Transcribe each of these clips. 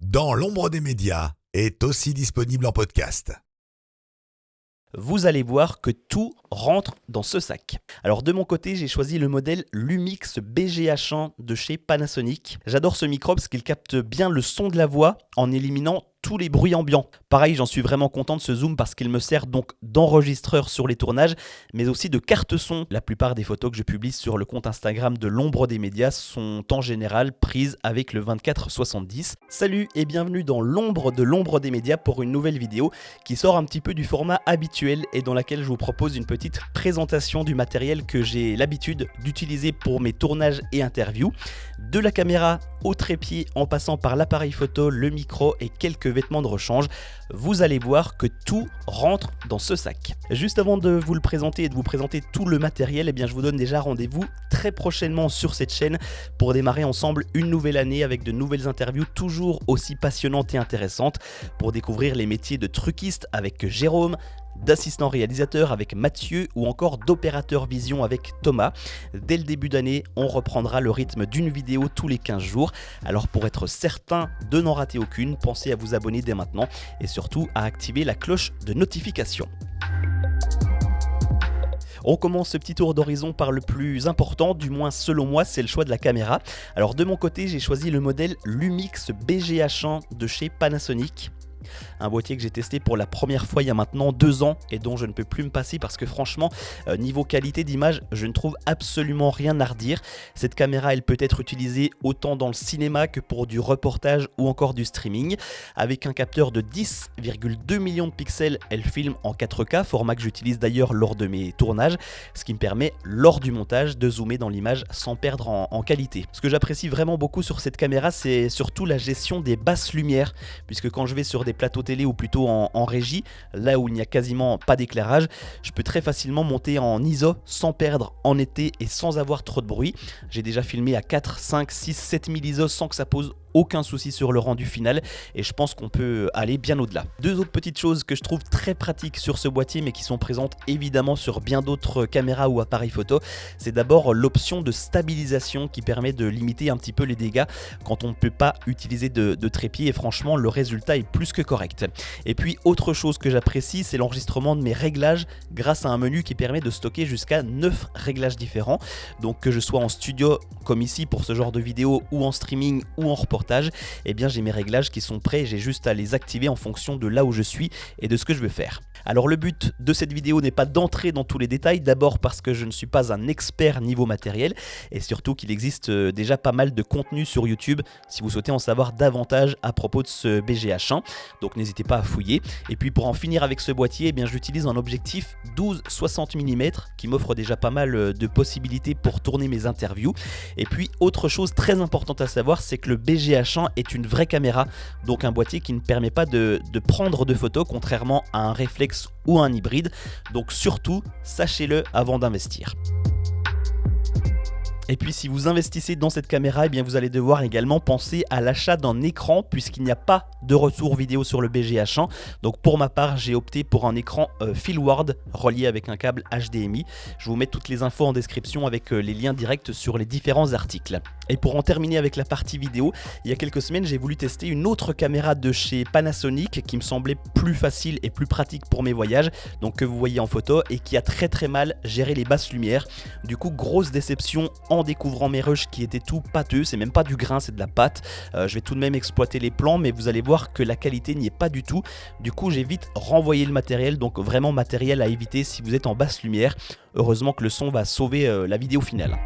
Dans l'ombre des médias est aussi disponible en podcast. Vous allez voir que tout rentre dans ce sac. Alors de mon côté, j'ai choisi le modèle Lumix BGH1 de chez Panasonic. J'adore ce micro parce qu'il capte bien le son de la voix en éliminant tous les bruits ambiants. Pareil, j'en suis vraiment content de ce zoom parce qu'il me sert donc d'enregistreur sur les tournages, mais aussi de carte son. La plupart des photos que je publie sur le compte Instagram de l'ombre des médias sont en général prises avec le 24-70. Salut et bienvenue dans l'ombre de l'ombre des médias pour une nouvelle vidéo qui sort un petit peu du format habituel et dans laquelle je vous propose une petite présentation du matériel que j'ai l'habitude d'utiliser pour mes tournages et interviews. De la caméra au trépied en passant par l'appareil photo, le micro et quelques vêtements de rechange, vous allez voir que tout rentre dans ce sac. Juste avant de vous le présenter et de vous présenter tout le matériel, je vous donne déjà rendez-vous très prochainement sur cette chaîne pour démarrer ensemble une nouvelle année avec de nouvelles interviews toujours aussi passionnantes et intéressantes, pour découvrir les métiers de truquiste avec Jérôme, d'assistant réalisateur avec Mathieu ou encore d'opérateur vision avec Thomas. Dès le début d'année, on reprendra le rythme d'une vidéo tous les 15 jours. Alors pour être certain de n'en rater aucune, pensez à vous abonner dès maintenant et surtout à activer la cloche de notification. On commence ce petit tour d'horizon par le plus important, du moins selon moi, c'est le choix de la caméra. Alors de mon côté, j'ai choisi le modèle Lumix BGH1 de chez Panasonic. Un boîtier que j'ai testé pour la première fois il y a maintenant 2 ans et dont je ne peux plus me passer parce que franchement, niveau qualité d'image, je ne trouve absolument rien à redire. Cette caméra, elle peut être utilisée autant dans le cinéma que pour du reportage ou encore du streaming. Avec un capteur de 10,2 millions de pixels, elle filme en 4K, format que j'utilise d'ailleurs lors de mes tournages, ce qui me permet lors du montage de zoomer dans l'image sans perdre en qualité. Ce que j'apprécie vraiment beaucoup sur cette caméra, c'est surtout la gestion des basses lumières, puisque quand je vais sur des plateaux télé ou plutôt en régie, là où il n'y a quasiment pas d'éclairage, je peux très facilement monter en ISO sans perdre en netteté et sans avoir trop de bruit. J'ai déjà filmé à 4, 5, 6, 7000 ISO sans que ça pose aucun souci sur le rendu final et je pense qu'on peut aller bien au-delà. Deux autres petites choses que je trouve très pratiques sur ce boîtier mais qui sont présentes évidemment sur bien d'autres caméras ou appareils photo, c'est d'abord l'option de stabilisation qui permet de limiter un petit peu les dégâts quand on ne peut pas utiliser de trépied et franchement le résultat est plus que correct. Et puis autre chose que j'apprécie, c'est l'enregistrement de mes réglages grâce à un menu qui permet de stocker jusqu'à 9 réglages différents. Donc que je sois en studio comme ici pour ce genre de vidéo ou en streaming ou en reportage, j'ai mes réglages qui sont prêts et j'ai juste à les activer en fonction de là où je suis et de ce que je veux faire. Alors le but de cette vidéo n'est pas d'entrer dans tous les détails, d'abord parce que je ne suis pas un expert niveau matériel et surtout qu'il existe déjà pas mal de contenu sur YouTube si vous souhaitez en savoir davantage à propos de ce BGH1, donc n'hésitez pas à fouiller. Et puis pour en finir avec ce boîtier, j'utilise un objectif 12-60 mm qui m'offre déjà pas mal de possibilités pour tourner mes interviews. Et puis autre chose très importante à savoir, c'est que le BGH1 est une vraie caméra, donc un boîtier qui ne permet pas de prendre de photos contrairement à un réflexe ou un hybride, donc surtout sachez-le avant d'investir. Et puis si vous investissez dans cette caméra, vous allez devoir également penser à l'achat d'un écran puisqu'il n'y a pas de retour vidéo sur le BGH1. Donc pour ma part, j'ai opté pour un écran Philward relié avec un câble HDMI. Je vous mets toutes les infos en description avec les liens directs sur les différents articles. Et pour en terminer avec la partie vidéo, il y a quelques semaines, j'ai voulu tester une autre caméra de chez Panasonic qui me semblait plus facile et plus pratique pour mes voyages, donc que vous voyez en photo, et qui a très mal géré les basses lumières. Du coup, grosse déception en découvrant mes rushs qui étaient tout pâteux, c'est même pas du grain, c'est de la pâte. Je vais tout de même exploiter les plans, mais vous allez voir que la qualité n'y est pas du tout. Du coup, j'ai vite renvoyé le matériel, donc vraiment matériel à éviter si vous êtes en basse lumière. Heureusement que le son va sauver la vidéo finale.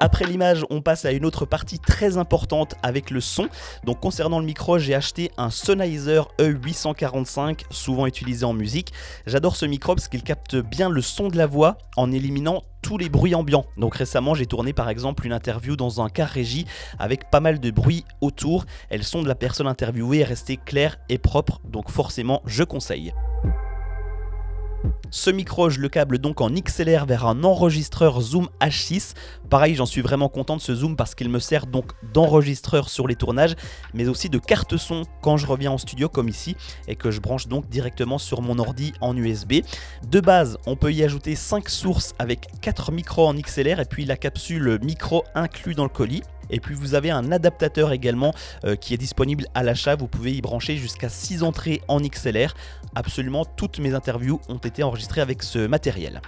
Après l'image, on passe à une autre partie très importante avec le son. Donc concernant le micro, j'ai acheté un Sennheiser E845, souvent utilisé en musique. J'adore ce micro parce qu'il capte bien le son de la voix en éliminant tous les bruits ambiants. Donc récemment, j'ai tourné par exemple une interview dans un car régie avec pas mal de bruit autour. Et le son de la personne interviewée est resté clair et propre, donc forcément, je conseille. Ce micro, je le câble donc en XLR vers un enregistreur Zoom H6. Pareil, j'en suis vraiment content de ce zoom parce qu'il me sert donc d'enregistreur sur les tournages, mais aussi de carte son quand je reviens en studio comme ici et que je branche donc directement sur mon ordi en USB. De base, on peut y ajouter 5 sources avec 4 micros en XLR et puis la capsule micro inclus dans le colis. Et puis vous avez un adaptateur également qui est disponible à l'achat. Vous pouvez y brancher jusqu'à 6 entrées en XLR. Absolument toutes mes interviews ont été enregistrées avec ce matériel.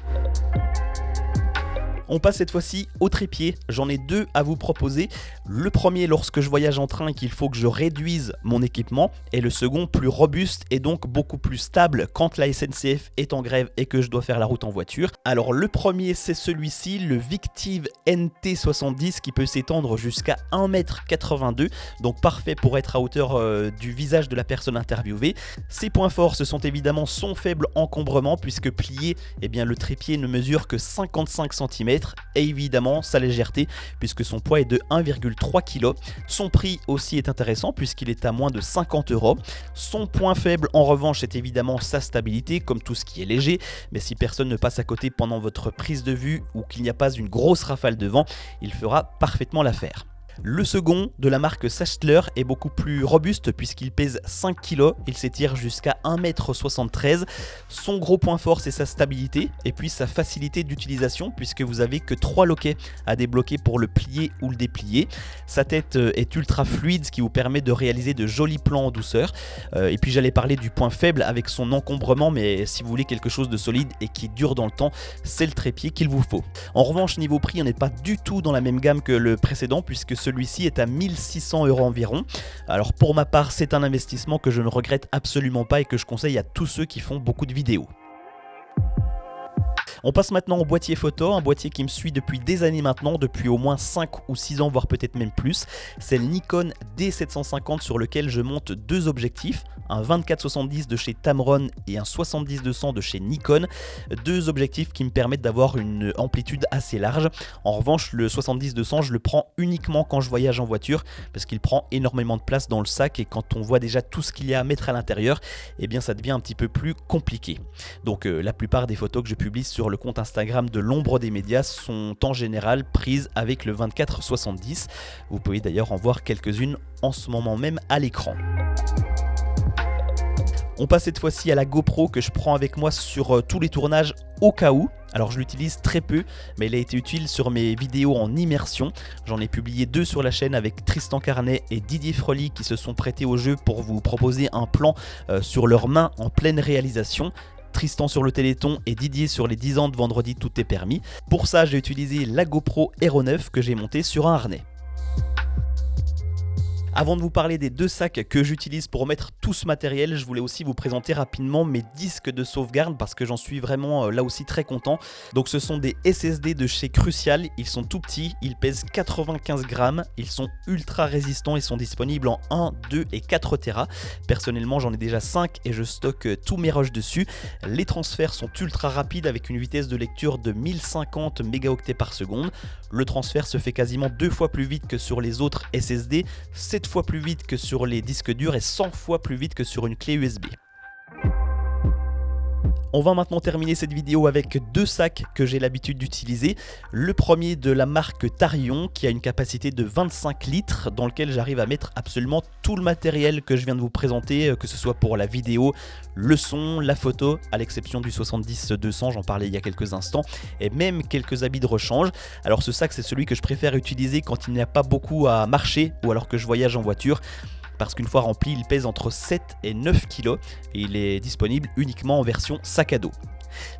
On passe cette fois-ci au trépied, j'en ai deux à vous proposer. Le premier lorsque je voyage en train et qu'il faut que je réduise mon équipement, et le second plus robuste et donc beaucoup plus stable quand la SNCF est en grève et que je dois faire la route en voiture. Alors le premier c'est celui-ci, le Victive NT70 qui peut s'étendre jusqu'à 1,82 m, donc parfait pour être à hauteur du visage de la personne interviewée. Ses points forts ce sont évidemment son faible encombrement puisque plié, eh bien, le trépied ne mesure que 55 cm. Et évidemment sa légèreté puisque son poids est de 1,3 kg. Son prix aussi est intéressant puisqu'il est à moins de 50 €. Son point faible en revanche c'est évidemment sa stabilité comme tout ce qui est léger, mais si personne ne passe à côté pendant votre prise de vue ou qu'il n'y a pas une grosse rafale de vent, il fera parfaitement l'affaire. Le second, de la marque Sachtler, est beaucoup plus robuste puisqu'il pèse 5 kg, il s'étire jusqu'à 1,73 m. Son gros point fort c'est sa stabilité et puis sa facilité d'utilisation puisque vous avez que 3 loquets à débloquer pour le plier ou le déplier. Sa tête est ultra fluide, ce qui vous permet de réaliser de jolis plans en douceur. Et puis j'allais parler du point faible avec son encombrement, mais si vous voulez quelque chose de solide et qui dure dans le temps, c'est le trépied qu'il vous faut. En revanche, niveau prix, on n'est pas du tout dans la même gamme que le précédent puisque celui-ci est à 1600 € environ. Alors pour ma part, c'est un investissement que je ne regrette absolument pas et que je conseille à tous ceux qui font beaucoup de vidéos. On passe maintenant au boîtier photo, un boîtier qui me suit depuis des années maintenant, depuis au moins 5 ou 6 ans, voire peut-être même plus. C'est le Nikon D750 sur lequel je monte deux objectifs, un 24-70 de chez Tamron et un 70-200 de chez Nikon. Deux objectifs qui me permettent d'avoir une amplitude assez large. En revanche, le 70-200, je le prends uniquement quand je voyage en voiture parce qu'il prend énormément de place dans le sac et quand on voit déjà tout ce qu'il y a à mettre à l'intérieur, eh bien ça devient un petit peu plus compliqué. Donc la plupart des photos que je publie sur le compte Instagram de l'ombre des médias sont en général prises avec le 24-70. Vous pouvez d'ailleurs en voir quelques-unes en ce moment même à l'écran. On passe cette fois-ci à la GoPro que je prends avec moi sur tous les tournages au cas où. Alors je l'utilise très peu, mais il a été utile sur mes vidéos en immersion. J'en ai publié 2 sur la chaîne avec Tristan Carnet et Didier Frely qui se sont prêtés au jeu pour vous proposer un plan sur leurs mains en pleine réalisation. Tristan sur le Téléthon et Didier sur les 10 ans de Vendredi Tout est permis. Pour ça, j'ai utilisé la GoPro Hero 9 que j'ai montée sur un harnais. Avant de vous parler des deux sacs que j'utilise pour mettre tout ce matériel, je voulais aussi vous présenter rapidement mes disques de sauvegarde parce que j'en suis vraiment là aussi très content. Donc ce sont des SSD de chez Crucial, ils sont tout petits, ils pèsent 95 grammes, ils sont ultra résistants, ils sont disponibles en 1, 2 et 4 Tera. Personnellement j'en ai déjà 5 et je stocke tous mes rushs dessus. Les transferts sont ultra rapides avec une vitesse de lecture de 1050 mégaoctets par seconde. Le transfert se fait quasiment 2 fois plus vite que sur les autres SSD, 7 fois plus vite que sur les disques durs et 100 fois plus vite que sur une clé USB. On va maintenant terminer cette vidéo avec deux sacs que j'ai l'habitude d'utiliser. Le premier de la marque Tarion qui a une capacité de 25 litres dans lequel j'arrive à mettre absolument tout le matériel que je viens de vous présenter, que ce soit pour la vidéo, le son, la photo, à l'exception du 70-200, j'en parlais il y a quelques instants, et même quelques habits de rechange. Alors ce sac c'est celui que je préfère utiliser quand il n'y a pas beaucoup à marcher ou alors que je voyage en voiture. Parce qu'une fois rempli, il pèse entre 7 et 9 kg et il est disponible uniquement en version sac à dos.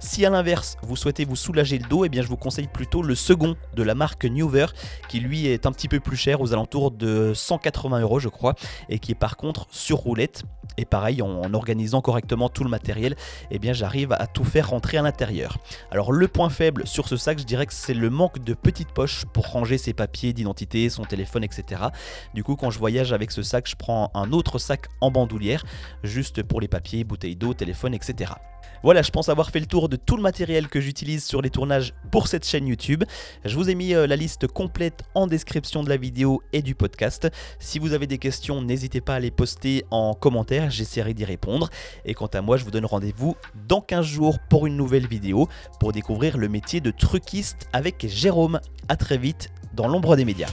Si à l'inverse vous souhaitez vous soulager le dos, eh bien je vous conseille plutôt le second de la marque Newer qui lui est un petit peu plus cher, aux alentours de 180 € je crois, et qui est par contre sur roulette. Et pareil, en organisant correctement tout le matériel, eh bien j'arrive à tout faire rentrer à l'intérieur. Alors le point faible sur ce sac, je dirais que c'est le manque de petites poches pour ranger ses papiers d'identité, son téléphone, etc. Du coup quand je voyage avec ce sac, je prends un autre sac en bandoulière, juste pour les papiers, bouteilles d'eau, téléphone, etc. Voilà, je pense avoir fait le tour de tout le matériel que j'utilise sur les tournages pour cette chaîne YouTube. Je vous ai mis la liste complète en description de la vidéo et du podcast. Si vous avez des questions, n'hésitez pas à les poster en commentaire, j'essaierai d'y répondre. Et quant à moi, je vous donne rendez-vous dans 15 jours pour une nouvelle vidéo pour découvrir le métier de truquiste avec Jérôme. A très vite dans l'ombre des médias.